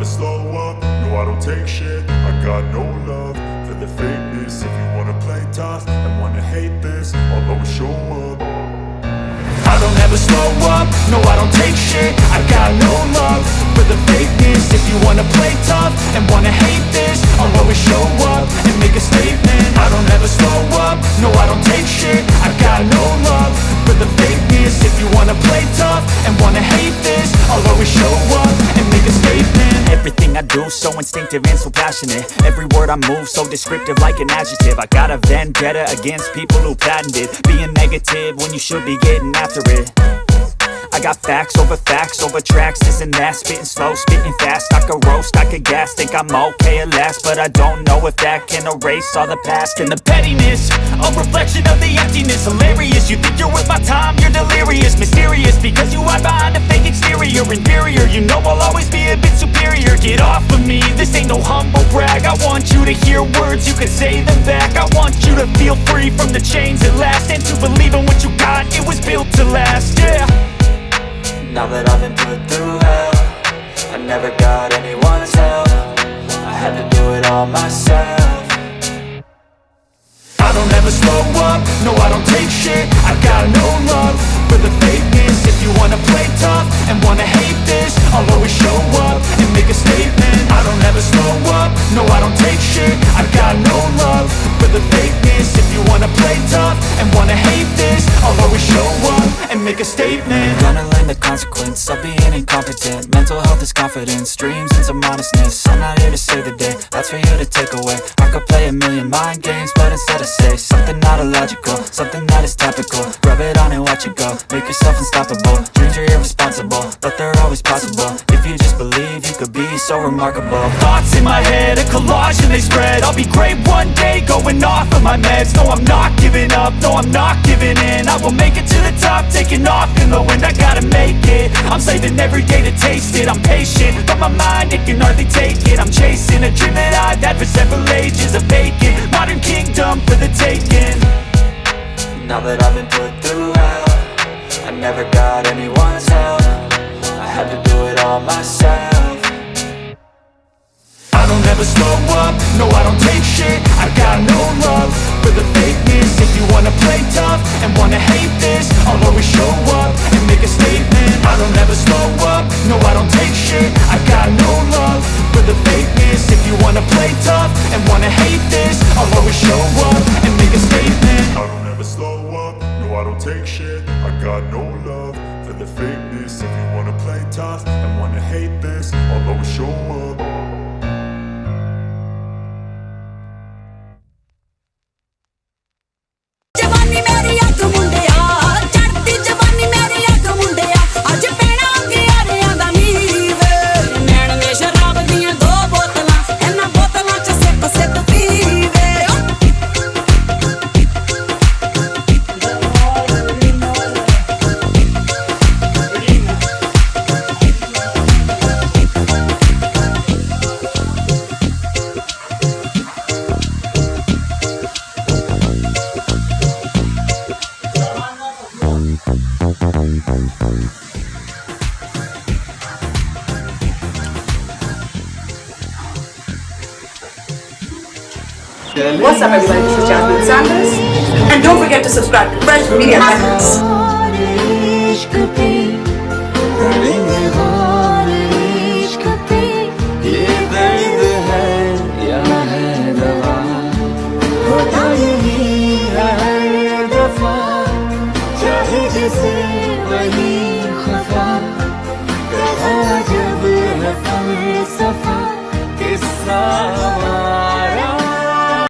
slow up, no I don't take shit. I got no love for the fakeness. If you wanna play tough and wanna hate this, I'll always show up. I don't ever slow up, no I don't take shit. I got no love for the fakeness. If you wanna play tough and wanna hate this, I'll always show up and make a statement. I don't ever slow up, no I don't take shit. I got no love for the fakeness. If you wanna play tough and wanna hate this, I'll always show up and make a statement. Everything I do so instinctive and so passionate. Every word I move so descriptive like an adjective. I got a vendetta against people who patented being negative when you should be getting after it. I got facts over tracks, this and that. Spitting slow, spitting fast, I could roast, I could gas. Think I'm okay at last, but I don't know if that can erase all the past. And the pettiness, a reflection of the emptiness. Hilarious, you think you're worth my time, you're delirious. Mysterious, because you hide behind a fake exterior. Inferior, you know I'll always be a bit superior. Get off of me, this ain't no humble brag. I want you to hear words, you can say them back. I want you to feel free from the chains at last, and to believe in what you got, it was built to last, yeah. Now that I've been put through hell, I never got anyone's help. I had to do it all myself. I don't ever slow up, no I don't take shit. I got no love for the fakeness. If you wanna play tough and wanna hate this, I'll always show up and make a statement. I don't ever slow up, no I don't take shit. I got no love for the fakeness. If you wanna play tough and wanna hate this, I'll always show up and make a statement. Gonna learn the consequence of being incompetent. Mental health is confidence, dreams and some honestness. I'm not here to save the day, that's for you to take away. I could play a million mind games, but instead I say something not illogical, something that is topical. Rub it on and watch it go, make yourself unstoppable. Dreams are irresponsible, but they're always possible. If you just believe, you could be so remarkable. Thoughts in my head, a collage and they spread. I'll be great one day, going off of my meds. No I'm not giving up, no I'm not giving in. I will make it to the top, taking off in the wind. I gotta make it, I'm saving every day to taste it. I'm patient, but my mind, it can hardly take it. I'm chasing a dream that I've had for several ages. A vacant, modern kingdom for the taking. Now that I've been put through hell, I never got anyone's help. I had to do it all myself. I don't ever slow up, no I don't take shit. I got no love for the fakeness. If you wanna play tough and wanna hate this, I'll always show up and make a statement. I don't ever slow up, no I don't take shit. I got no love for the fakeness. If you wanna play tough and wanna hate this, I'll always show up and make a statement. I don't ever slow up, no I don't take shit. I got no love for the fakeness. If you wanna play tough and wanna hate this, I'll always show up. What's up everybody, this is Jasmine Sanders, and don't forget to subscribe to Fresh Media Records. वही खफा